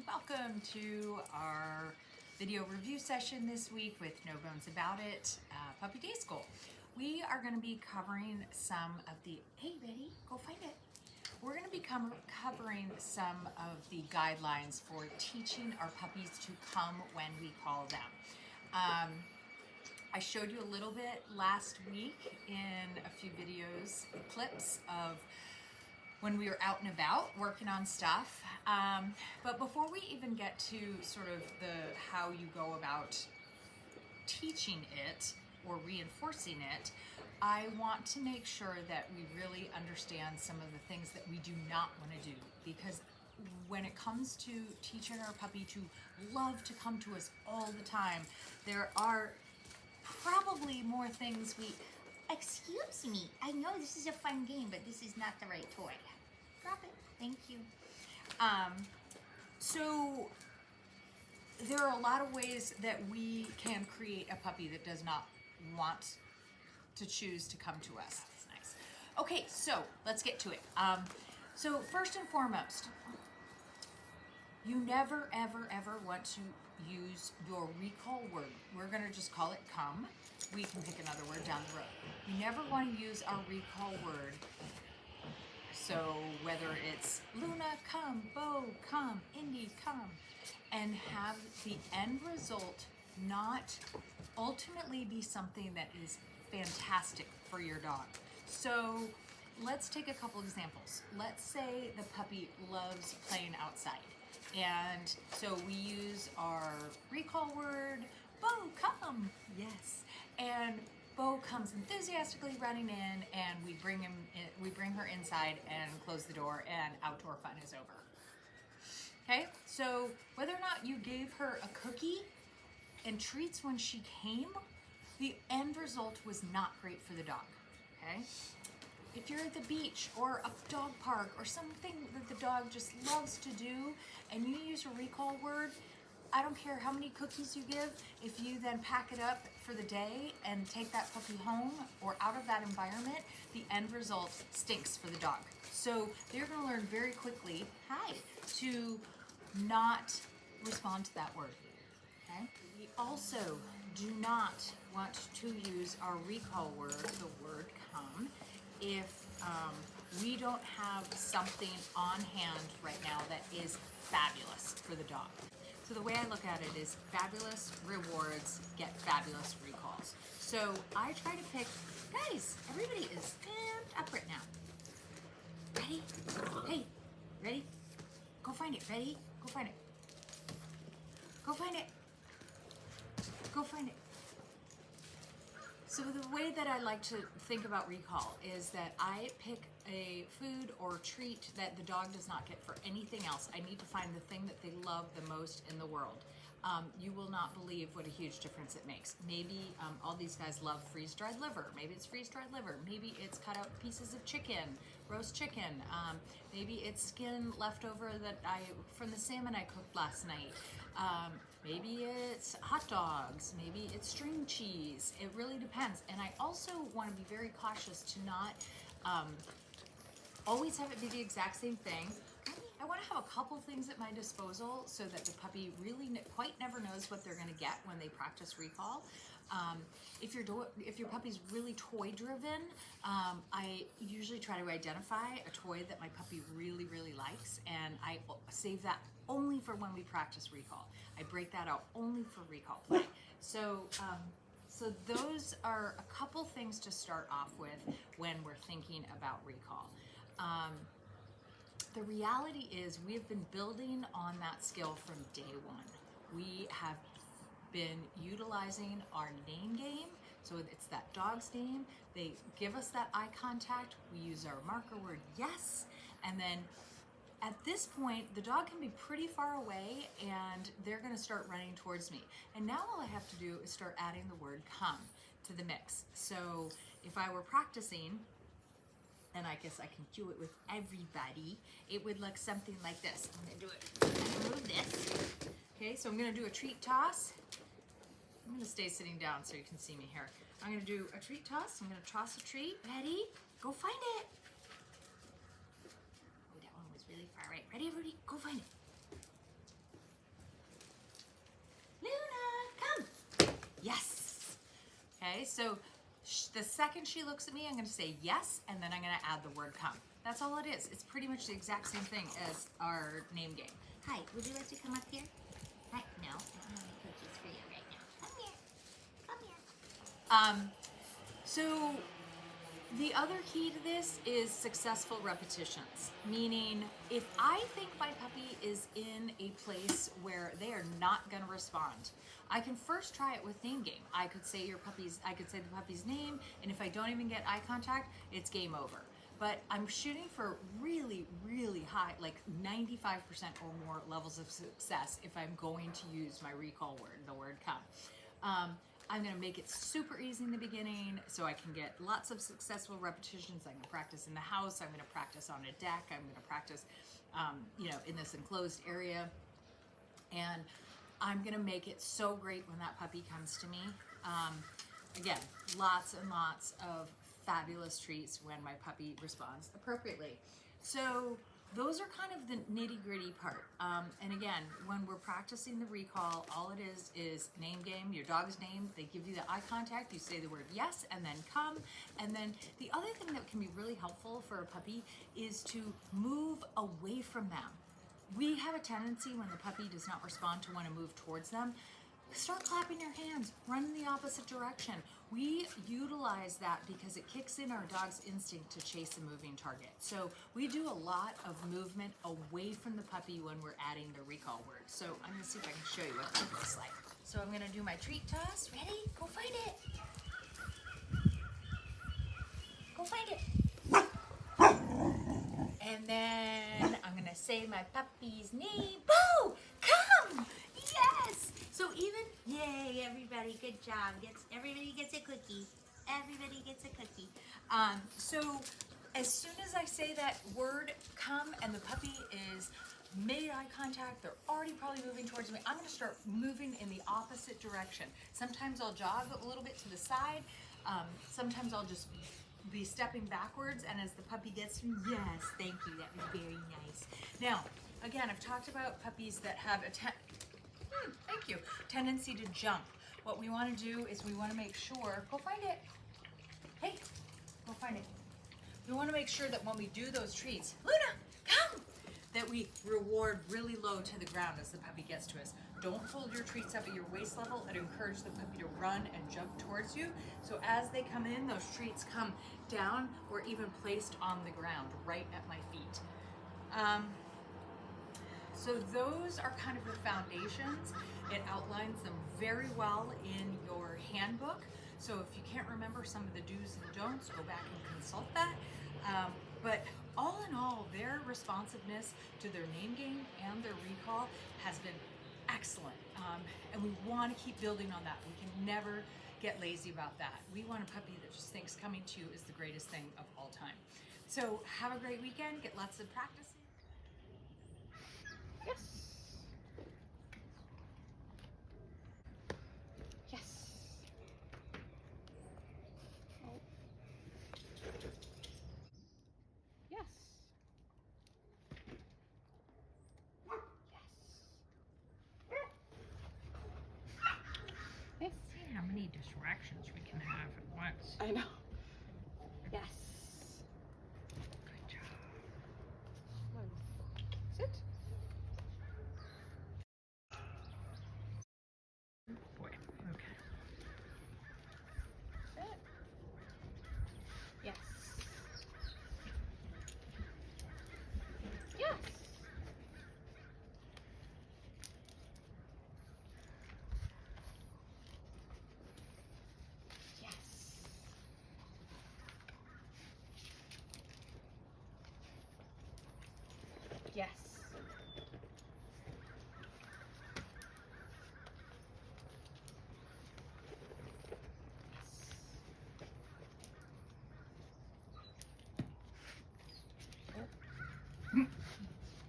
Welcome to our video review session this week with No Bones About It, Puppy Day School. We are going to be covering some of the, hey Betty, go find it. We're going to be covering some of the guidelines for teaching our puppies to come when we call them. I showed you a little bit last week in a few videos, clips of when we were out and about working on stuff. But before we even get to sort of how you go about teaching it or reinforcing it, I want to make sure that we really understand some of the things that we do not want to do, because when it comes to teaching our puppy to love to come to us all the time, there are probably more things we... Excuse me, I know this is a fun game, but this is not the right toy. Drop it, thank you. So there are a lot of ways that we can create a puppy that does not want to choose to come to us. That's nice. Okay, so let's get to it. So first and foremost, you never, ever, ever want to use your recall word. We're gonna just call it come. We can pick another word down the road. You never want to use our recall word. So whether it's Luna, come, Bo, come, Indy, come, and have the end result not ultimately be something that is fantastic for your dog. So let's take a couple examples. Let's say the puppy loves playing outside. And so we use our recall word, Bo, come, yes. And Bo comes enthusiastically running in, and we bring her inside and close the door, and outdoor fun is over. Okay, so whether or not you gave her a cookie and treats when she came, the end result was not great for the dog, okay? If you're at the beach or a dog park or something that the dog just loves to do, and you use a recall word, I don't care how many cookies you give, if you then pack it up for the day and take that puppy home or out of that environment, the end result stinks for the dog. So they're gonna learn very quickly, hi, to not respond to that word, okay? We also do not want to use our recall word, the word come, if we don't have something on hand right now that is fabulous for the dog. So the way I look at it is fabulous rewards get fabulous recalls. So I try to pick, guys, everybody is stand up right now. Ready? Hey, ready? Go find it, ready? Go find it. Go find it. Go find it. So the way that I like to think about recall is that I pick a food or treat that the dog does not get for anything else. I need to find the thing that they love the most in the world. You will not believe what a huge difference it makes. Maybe all these guys love freeze-dried liver. Maybe it's freeze-dried liver. Maybe it's cut out pieces of chicken, roast chicken. Maybe it's skin left over from the salmon I cooked last night. Maybe it's hot dogs, maybe it's string cheese. It really depends. And I also want to be very cautious to not always have it be the exact same thing. I want to have a couple things at my disposal so that the puppy really quite never knows what they're going to get when they practice recall. If your puppy's really toy driven, I usually try to identify a toy that my puppy really, really likes, and I save that only for when we practice recall. I break that out only for recall play. So, so those are a couple things to start off with when we're thinking about recall. The reality is we have been building on that skill from day one. We have been utilizing our name game. So it's that dog's name. They give us that eye contact. We use our marker word, yes. And then at this point, the dog can be pretty far away and they're gonna start running towards me. And now all I have to do is start adding the word come to the mix. So if I were practicing, and I guess I can do it with everybody, it would look something like this. I'm gonna do it, I'm gonna move this. Okay, so I'm gonna do a treat toss. I'm gonna stay sitting down so you can see me here. I'm gonna do a treat toss. I'm gonna toss a treat. Ready? Go find it. Oh, that one was really far away. Ready, everybody? Go find it. so the second she looks at me, I'm gonna say yes, and then I'm gonna add the word come. That's all it is. It's pretty much the exact same thing as our name game. Hi, would you like to come up here? Hi, no, I don't have any cookies for you right now. Come here. Come here. So the other key to this is successful repetitions, meaning if I think my puppy is in a place where they are not going to respond, I can first try it with name game. I could say I could say the puppy's name, and if I don't even get eye contact, it's game over. But I'm shooting for really, really high, like 95% or more levels of success if I'm going to use my recall word, the word come. I'm gonna make it super easy in the beginning so I can get lots of successful repetitions. I'm gonna practice in the house, I'm gonna practice on a deck, I'm gonna practice in this enclosed area. And I'm gonna make it so great when that puppy comes to me. Again, lots and lots of fabulous treats when my puppy responds appropriately. So those are kind of the nitty-gritty part. And again, when we're practicing the recall, all it is name game, your dog's name. They give you the eye contact, you say the word yes, and then come. And then the other thing that can be really helpful for a puppy is to move away from them. We have a tendency when the puppy does not respond to want to move towards them, start clapping your hands, run in the opposite direction. We utilize that because it kicks in our dog's instinct to chase a moving target. So we do a lot of movement away from the puppy when we're adding the recall word. So I'm gonna see if I can show you what that looks like. So I'm gonna do my treat toss. Ready? Go find it. Go find it. And then I'm gonna say my puppy's name. Boo! Come! Yes! So even, yay, everybody, good job. Everybody gets a cookie. Everybody gets a cookie. So as soon as I say that word come and the puppy is made eye contact, they're already probably moving towards me, I'm gonna start moving in the opposite direction. Sometimes I'll jog a little bit to the side. Sometimes I'll just be stepping backwards, and as the puppy gets to me, yes, thank you, that was very nice. Now, again, I've talked about puppies that have a tendency to jump. What we want to do is we want to make sure, go find it. Hey, go find it. We want to make sure that when we do those treats, Luna, come, that we reward really low to the ground as the puppy gets to us. Don't hold your treats up at your waist level and encourage the puppy to run and jump towards you. So as they come in, those treats come down or even placed on the ground right at my feet. So those are kind of the foundations. It outlines them very well in your handbook. So if you can't remember some of the do's and don'ts, go back and consult that. But all in all, their responsiveness to their name game and their recall has been excellent. And we want to keep building on that. We can never get lazy about that. We want a puppy that just thinks coming to you is the greatest thing of all time. So have a great weekend. Get lots of practice. Yes. Yes. Oh. Yes. Yes. See how many distractions we can have at once. I know. Yes. Good job. Sit. Boy, okay. Sit. Yes. Yes. Yes. Yes.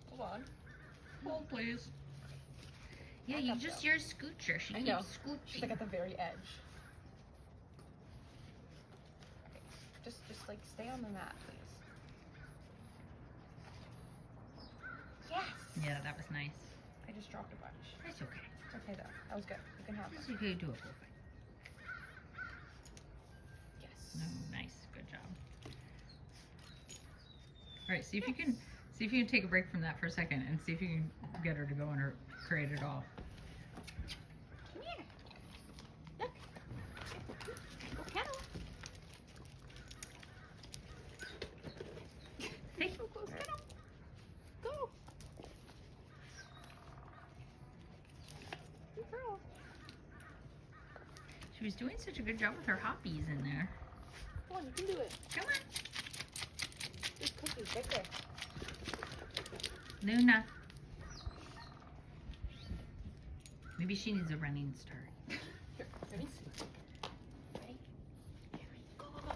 Hold on. Hold, please. Yeah, Back you up, just though. your scoocher. She I keeps know. scooching. She's like at the very edge. Okay. Just like stay on the mat, please. Yes. Yeah, that was nice. I just dropped a bunch. That's okay. It's okay though. That was good. You can have That's them. okay, do it. job. All right, see if you can take a break from that for a second and see if you can get her to go in her crate at all. Come here. Look. Go kettle. Hey. So close, kettle. Go. Good girl. She was doing such a good job with her hoppies in there. Come on, you can do it. Come on, There's cookies right there. Luna. Maybe she needs a running start. Here, ready? Ready? Go, go, go.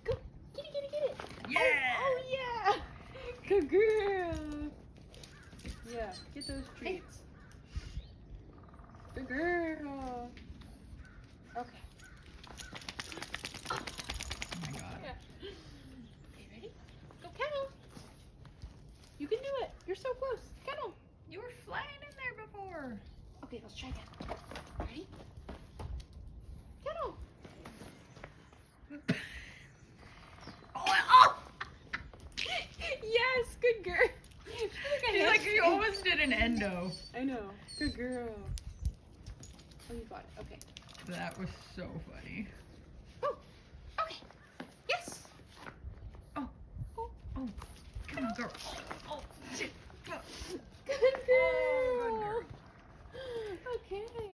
Go. Get it, get it, get it. Yeah. Oh, yeah. Good girl. Yeah, get those treats. Good girl. Okay. Oh my God. Yeah. Okay, ready? Go, Kettle. You can do it. You're so close. Kettle. You were flying in there before. Okay, let's try again. Ready? Kettle. Oh! Yes, good girl. She's like, you almost did an endo. I know. Good girl. Oh, you got it. Okay. That was so funny. Oh. Okay. Yes. Oh, come on, girl. Oh, shit. Go.